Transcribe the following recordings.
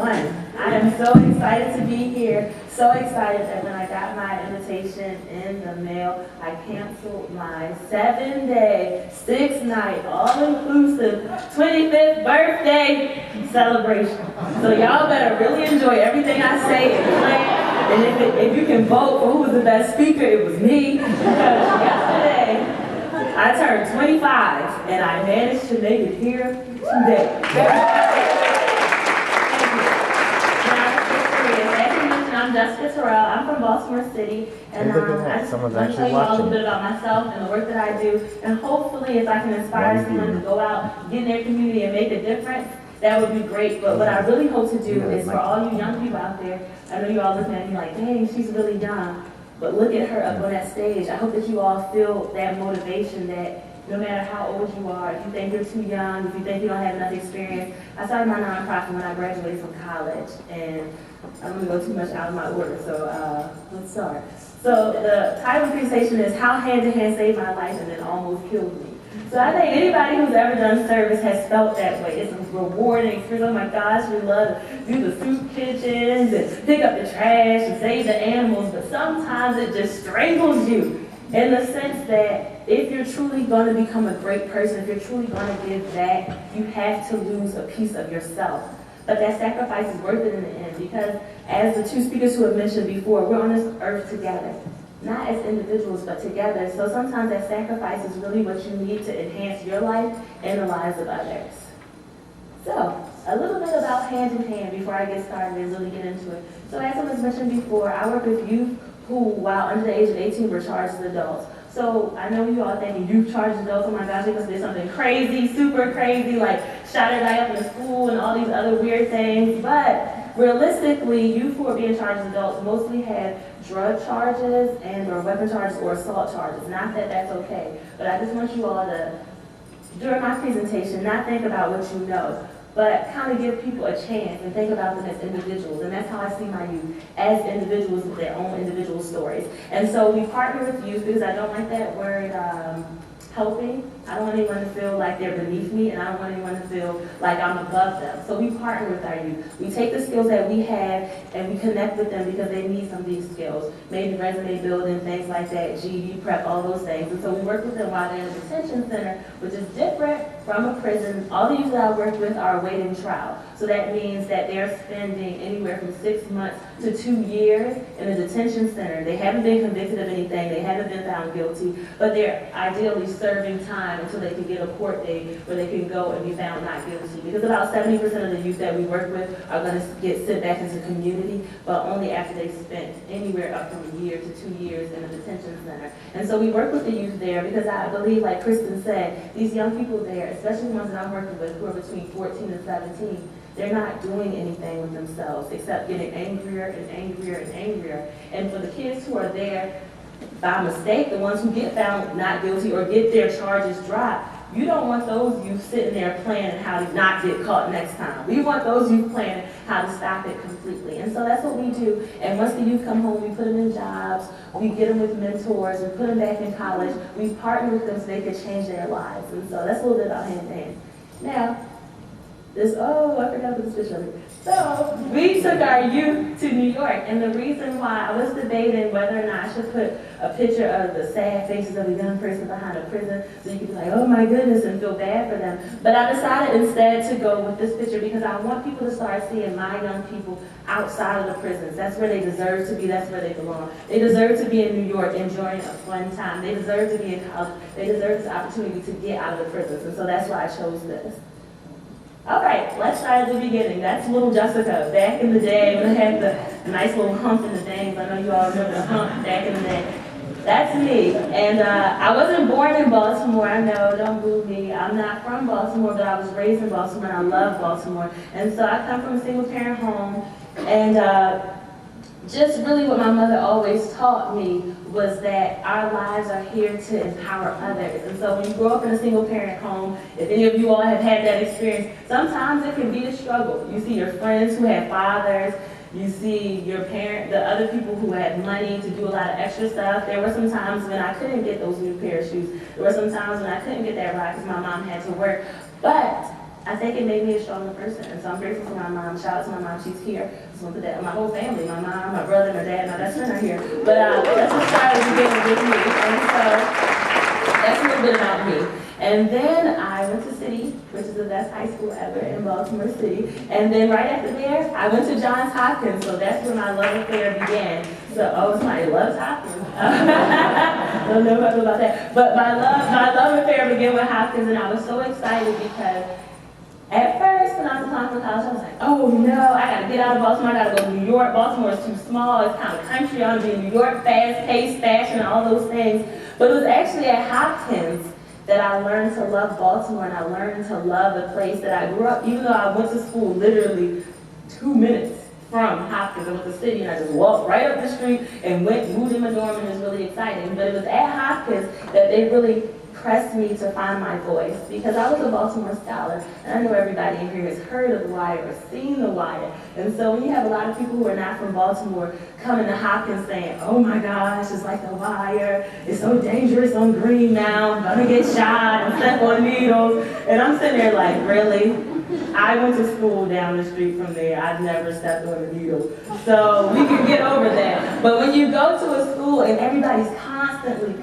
everyone. I am so excited to be here. So excited that when I got my invitation in the mail, I canceled my 7-day, 6-night, all-inclusive 25th birthday celebration. So y'all better really enjoy everything I say and plan. And if you can vote for who was the best speaker, it was me. Because yesterday, I turned 25, and I managed to make it here today. I'm Jessica Turral. I'm from Baltimore City, and I just want to tell you all a little bit about myself and the work that I do, and hopefully if I can inspire someone to go out, get in their community, and make a difference, that would be great. But what I really hope to do is for all you young people out there, I know you all looking at me like, dang, she's really young, but look at her up on that stage. I hope that you all feel that motivation that no matter how old you are, if you think you're too young, if you think you don't have enough experience. I started my nonprofit when I graduated from college, and I'm going to go too much out of my order, so let's start. So the title of the presentation is How Hand to Hand Saved My Life and Then Almost Killed Me. So I think anybody who's ever done service has felt that way. It's a rewarding experience. Oh my gosh, we love to do the soup kitchens and pick up the trash and save the animals, but sometimes it just strangles you in the sense that if you're truly going to become a great person, if you're truly going to give back, you have to lose a piece of yourself. But that sacrifice is worth it in the end, because as the two speakers who have mentioned before, we're on this earth together. Not as individuals, but together. So sometimes that sacrifice is really what you need to enhance your life and the lives of others. So, a little bit about Hand in Hand before I get started and really get into it. So as I was mentioned before, I work with youth who, while under the age of 18, were charged as adults. So I know you all thinking youth charged adults, oh my gosh, they must do something crazy, super crazy, like shot it right up in school and all these other weird things. But realistically, youth who are being charged as adults mostly have drug charges or weapon charges or assault charges. Not that that's okay, but I just want you all to, during my presentation, not think about what you know, but kind of give people a chance and think about them as individuals. And that's how I see my youth, as individuals with their own individual stories. And so we partner with youth because I don't like that word helping. I don't want anyone to feel like they're beneath me, and I don't want anyone to feel like I'm above them. So we partner with our youth. We take the skills that we have and we connect with them because they need some of these skills. Maybe resume building, things like that, GED prep, all those things. And so we work with them while they're in a detention center, which is different from a prison. All the youth that I work with are awaiting trial. So that means that they're spending anywhere from 6 months to 2 years in a detention center. They haven't been convicted of anything. They haven't been found guilty, but they're ideally serving time until they can get a court date where they can go and be found not guilty. Because about 70% of the youth that we work with are going to get sent back into the community, but only after they've spent anywhere up from 1 year to 2 years in a detention center. And so we work with the youth there because I believe, like Kristen said, these young people there, especially the ones that I'm working with who are between 14 and 17, they're not doing anything with themselves except getting angrier and angrier and angrier. And for the kids who are there by mistake, the ones who get found not guilty or get their charges dropped, you don't want those youth sitting there planning how to not get caught next time. We want those youth planning how to stop it completely. And so that's what we do. And once the youth come home, we put them in jobs, we get them with mentors, we put them back in college, we partner with them so they can change their lives. And so that's a little bit about Hand in Hand. Now, I forgot to put this picture up here. So, we took our youth to New York, and the reason why I was debating whether or not I should put a picture of the sad faces of a young person behind a prison, so you could be like, oh my goodness, and feel bad for them. But I decided instead to go with this picture because I want people to start seeing my young people outside of the prisons. That's where they deserve to be, that's where they belong. They deserve to be in New York enjoying a fun time. They deserve to be in college. They deserve this opportunity to get out of the prisons, and so that's why I chose this. All right, let's start at the beginning. That's little Jessica back in the day when I had the nice little hump in the things. I know you all remember the hump back in the day. That's me. And I wasn't born in Baltimore. I know, don't boo me. I'm not from Baltimore, but I was raised in Baltimore, and I love Baltimore. And so I come from a single-parent home, and just really what my mother always taught me was that our lives are here to empower others. And so when you grow up in a single-parent home, if any of you all have had that experience, sometimes it can be a struggle. You see your friends who have fathers, you see your parent, the other people who had money to do a lot of extra stuff. There were some times when I couldn't get those new pair of shoes. There were some times when I couldn't get that ride because my mom had to work. But I think it made me a stronger person. And so I'm grateful for my mom. Shout out to my mom, she's here. Just want to put that, my whole family, my mom, my brother, my dad, my best friend are here. But that's what started the beginning with me. And so that's a little bit about me. And then I went to City, which is the best high school ever in Baltimore City. And then right after there, I went to Johns Hopkins. So that's where my love affair began. So, oh, somebody loves Hopkins. Don't know about that. But my love affair began with Hopkins, and I was so excited because at first, when I was applying for college, I was like, oh no, I gotta get out of Baltimore, I gotta go to New York. Baltimore is too small, it's kind of country, I wanna be in New York, fast-paced, fashion, and all those things. But it was actually at Hopkins that I learned to love Baltimore, and I learned to love the place that I grew up, even though I went to school literally 2 minutes from Hopkins. I went to City, and I just walked right up the street and moved in my dorm, and it was really exciting. But it was at Hopkins that they really pressed me to find my voice, because I was a Baltimore scholar, and I know everybody in here has heard of The Wire or seen The Wire. And so when you have a lot of people who are not from Baltimore coming to Hopkins saying, oh my gosh, it's like The Wire, it's so dangerous on Green now, I'm gonna get shot and step on needles. And I'm sitting there like, really? I went to school down the street from there. I've never stepped on a needle. So we can get over that. But when you go to a school and everybody's constantly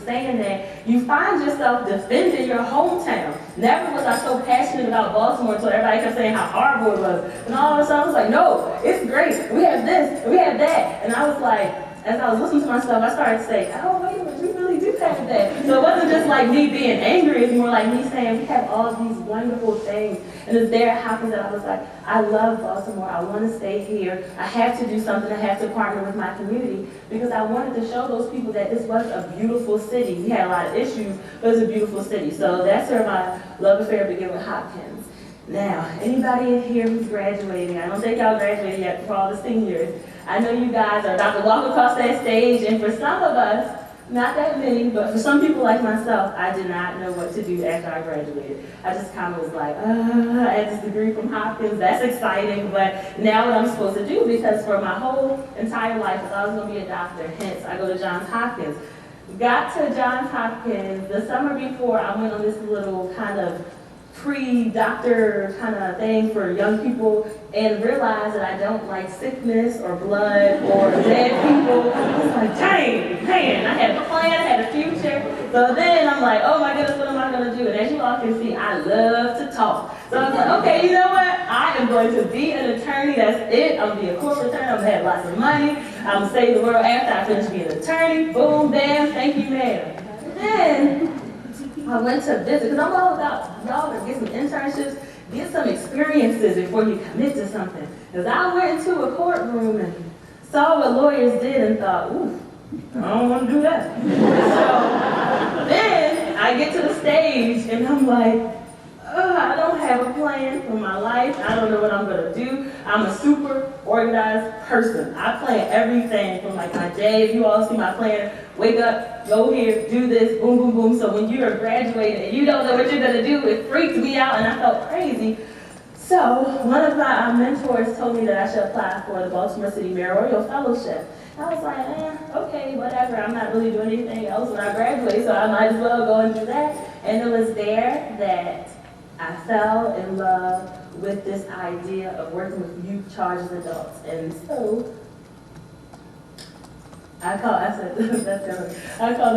saying that, you find yourself defending your hometown. Never was I so passionate about Baltimore until everybody kept saying how horrible it was. And all of a sudden I was like, no, it's great. We have this, we have that. And I was like, as I was listening to myself, I started to say, oh, wait a minute, we really do have that. So it wasn't just like me being angry, it's more like me saying, we have all these wonderful things. And it's there it happens that I was like, I love Baltimore, I want to stay here. I have to do something, I have to partner with my community, because I wanted to show those people that this was a beautiful city. We had a lot of issues, but it's a beautiful city. So that's where my love affair began with Hopkins. Now, anybody in here who's graduating, I don't think y'all graduated yet for all the seniors. I know you guys are about to walk across that stage, and for some of us, not that many, but for some people like myself, I did not know what to do after I graduated. I just kind of was like, I had this degree from Hopkins, that's exciting, but now what I'm supposed to do, because for my whole entire life, I thought I was going to be a doctor, hence I go to Johns Hopkins. Got to Johns Hopkins the summer before, I went on this little kind of pre-doctor kind of thing for young people, and realized that I don't like sickness or blood or dead people. I was like, dang, man, I had a plan, I had a future. So then I'm like, oh my goodness, what am I going to do? And as you all can see, I love to talk. So I was like, okay, you know what? I am going to be an attorney, that's it. I'm going to be a corporate attorney, I'm going to have lots of money. I'm going to save the world after I finish being an attorney. Boom, bam, thank you, ma'am. Then I went to visit, because I'm all about y'all to get some internships, get some experiences before you commit to something. Because I went into a courtroom and saw what lawyers did and thought, ooh, I don't want to do that. So then I get to the stage and I'm like, I don't have a plan for my life. I don't know what I'm going to do. I'm a super organized person. I plan everything from like my day. If you all see my plan, wake up, go here, do this, boom, boom, boom. So when you're graduating and you don't know what you're going to do, it freaked me out and I felt crazy. So one of my mentors told me that I should apply for the Baltimore City Mayoral Fellowship. I was like, okay, whatever. I'm not really doing anything else when I graduate, so I might as well go and do that. And it was there that I fell in love with this idea of working with youth charged adults. And so I call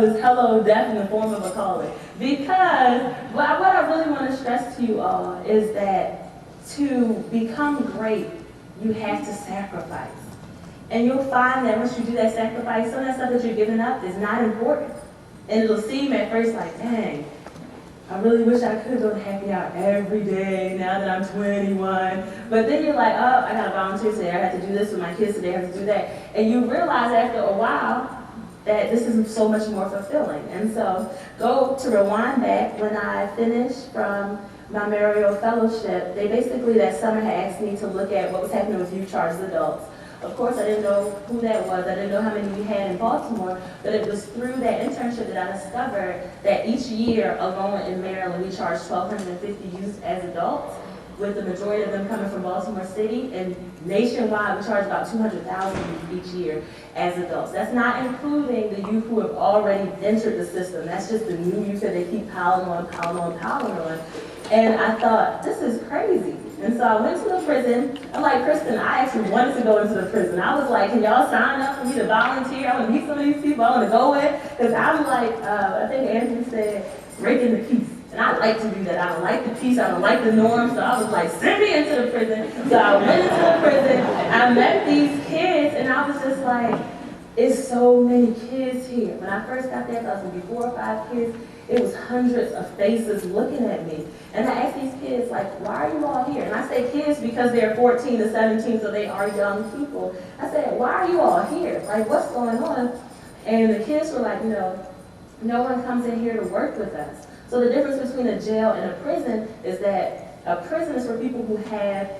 this hello death in the form of a calling. Because what I really want to stress to you all is that to become great, you have to sacrifice. And you'll find that once you do that sacrifice, some of that stuff that you're giving up is not important. And it'll seem at first like, dang, I really wish I could go to happy hour every day now that I'm 21. But then you're like, oh, I got to volunteer today. I have to do this with my kids today. I have to do that. And you realize after a while that this is so much more fulfilling. And so go to rewind back when I finished from my Mayoral Fellowship. They basically that summer had asked me to look at what was happening with youth charged adults. Of course, I didn't know who that was. I didn't know how many we had in Baltimore, but it was through that internship that I discovered that each year alone in Maryland, we charge 1,250 youth as adults, with the majority of them coming from Baltimore City, and nationwide, we charge about 200,000 each year as adults. That's not including the youth who have already entered the system. That's just the new youth that they keep piling on. And I thought, this is crazy. And so I went to the prison. I'm like, Kristen, I actually wanted to go into the prison. I was like, can y'all sign up for me to volunteer? I want to meet some of these people I want to go with. Because I'm like, I think Andrew said, breaking the peace. And I like to do that. I don't like the peace. I don't like the norm. So I was like, send me into the prison. So I went into the prison. I met these kids, and I was just like, it's so many kids here. When I first got there, I thought it was going to be 4 or 5 kids. It was hundreds of faces looking at me. And I asked these kids, like, why are you all here? And I say kids because they're 14 to 17, so they are young people. I said, why are you all here? Like, what's going on? And the kids were like, no one comes in here to work with us. So the difference between a jail and a prison is that a prison is for people who have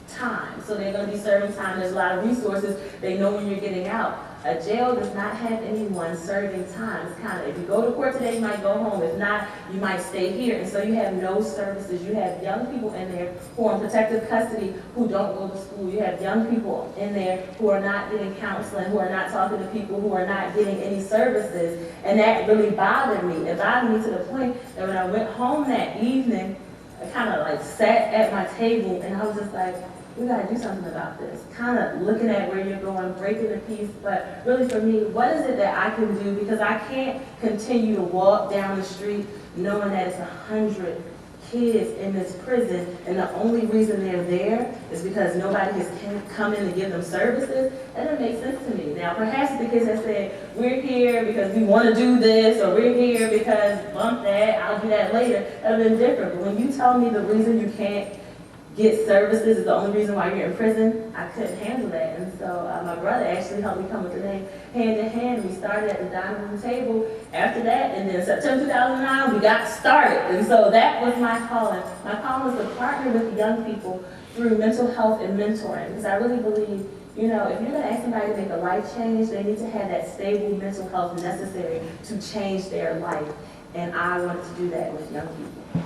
time. So they're going to be serving time. There's a lot of resources. They know when you're getting out. A jail does not have anyone serving time. It's kind of, if you go to court today, you might go home. If not, you might stay here. And so you have no services. You have young people in there who are in protective custody who don't go to school. You have young people in there who are not getting counseling, who are not talking to people, who are not getting any services. And that really bothered me. It bothered me to the point that when I went home that evening, I kind of like sat at my table and I was just like, we got to do something about this. Kind of looking at where you're going, breaking the peace, but really for me, what is it that I can do? Because I can't continue to walk down the street knowing that it's 100 kids in this prison, and the only reason they're there is because nobody has come in to give them services. That doesn't make sense to me. Now, perhaps the kids that said, we're here because we want to do this, or we're here because bump that, I'll do that later, that would have been different. But when you tell me the reason you can't get services is the only reason why you're in prison, I couldn't handle that. And so my brother actually helped me come with the name Hand in Hand. We started at the dining room table after that, and then September 2009, we got started. And so that was my calling. My calling was to partner with young people through mental health and mentoring, because I really believe, if you're going to ask somebody to make a life change, they need to have that stable mental health necessary to change their life. And I wanted to do that with young people.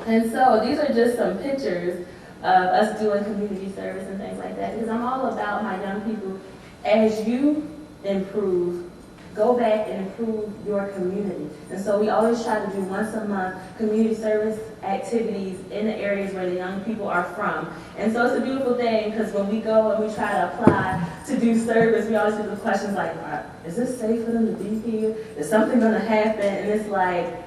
And so these are just some pictures of us doing community service and things like that, because I'm all about my young people. As you improve, go back and improve your community. And so we always try to do once a month community service activities in the areas where the young people are from. And so it's a beautiful thing, because when we go and we try to apply to do service, we always get the questions like, is this safe for them to be here? Is something going to happen? And it's like,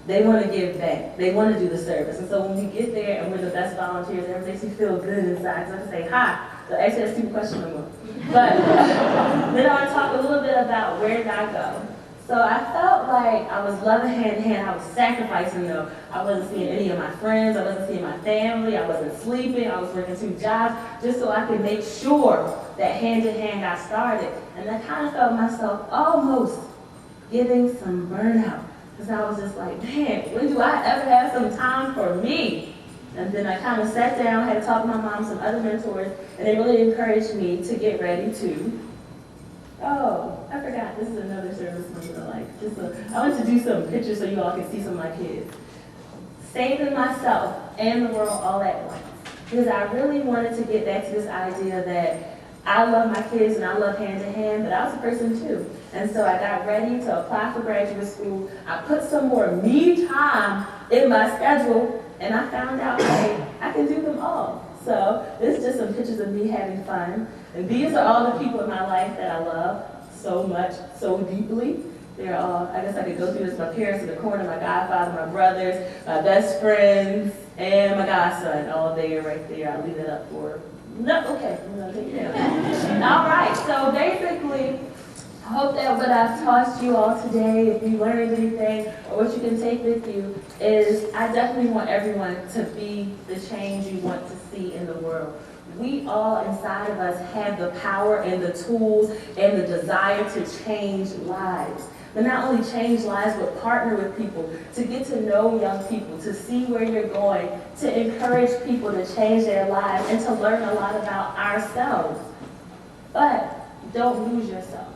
they want to give back. They want to do the service. And so when we get there and we're the best volunteers, it makes me feel good inside. So I can say, hi. So actually, that's a stupid question no more. But then I want to talk a little bit about where did I go. So I felt like I was loving hand in hand. I was sacrificing though. I wasn't seeing any of my friends. I wasn't seeing my family. I wasn't sleeping. I was working 2 jobs just so I could make sure that hand in hand got started. And I kind of felt myself almost getting some burnout. Because I was just like, man, when do I ever have some time for me? And then I kind of sat down, had to talk to my mom, some other mentors, and they really encouraged me to get ready to, I forgot, this is another service I want to do some pictures so you all can see some of my kids. Saving myself and the world all at once. Because I really wanted to get back to this idea that I love my kids and I love hand in hand, but I was a person too. And so I got ready to apply for graduate school. I put some more me time in my schedule, and I found out, hey, I can do them all. So this is just some pictures of me having fun. And these are all the people in my life that I love so much, so deeply. They're all, I guess I could go through this, my parents in the corner, my godfather, my brothers, my best friends, and my godson, all there, right there. I'll leave it up for, no, okay, I'm gonna take it down. All right, so basically, I hope that what I've taught you all today, if you learned anything, or what you can take with you, is I definitely want everyone to be the change you want to see in the world. We all inside of us have the power and the tools and the desire to change lives. But not only change lives, but partner with people, to get to know young people, to see where you're going, to encourage people to change their lives, and to learn a lot about ourselves. But don't lose yourself.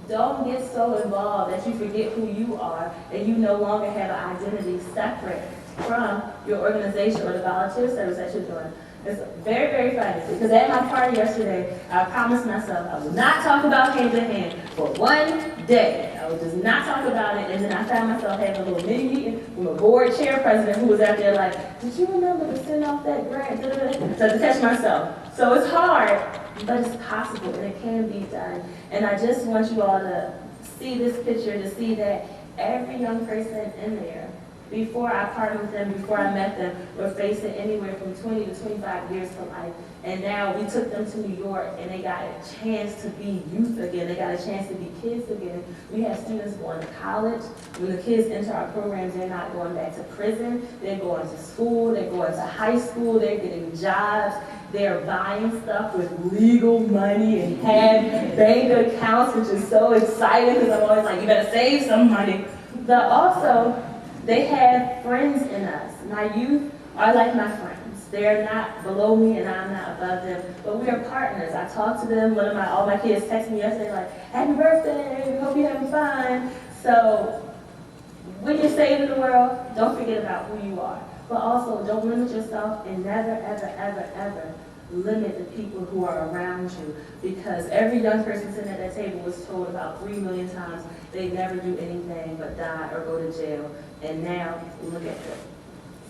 Don't get so involved that you forget who you are and you no longer have an identity separate from your organization or the volunteer service that you're doing. It's very, very funny because at my party yesterday, I promised myself I would not talk about hand to hand for one day. I would just not talk about it, and then I found myself having a little mini meeting with a board chair president who was out there like, did you remember to send off that grant? So I had to catch myself. So it's hard, but it's possible and it can be done. And I just want you all to see this picture, to see that every young person in there, before I partnered with them, before I met them, were facing anywhere from 20 to 25 years to life. And now we took them to New York and they got a chance to be youth again. They got a chance to be kids again. We have students going to college. When the kids enter our programs, they're not going back to prison. They're going to school. They're going to high school. They're getting jobs. They're buying stuff with legal money and have bank accounts, which is so exciting because I'm always like, you better save some money. But also, they have friends in us. My youth are like my friends. They're not below me and I'm not above them, but we are partners. I talk to them. All my kids text me yesterday like, happy birthday, hope you're having fun. So when you're saving the world, don't forget about who you are. But also don't limit yourself and never, ever, ever, ever limit the people who are around you, because every young person sitting at that table was told about 3 million times they never do anything but die or go to jail. And now, look at them.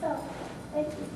So, thank you.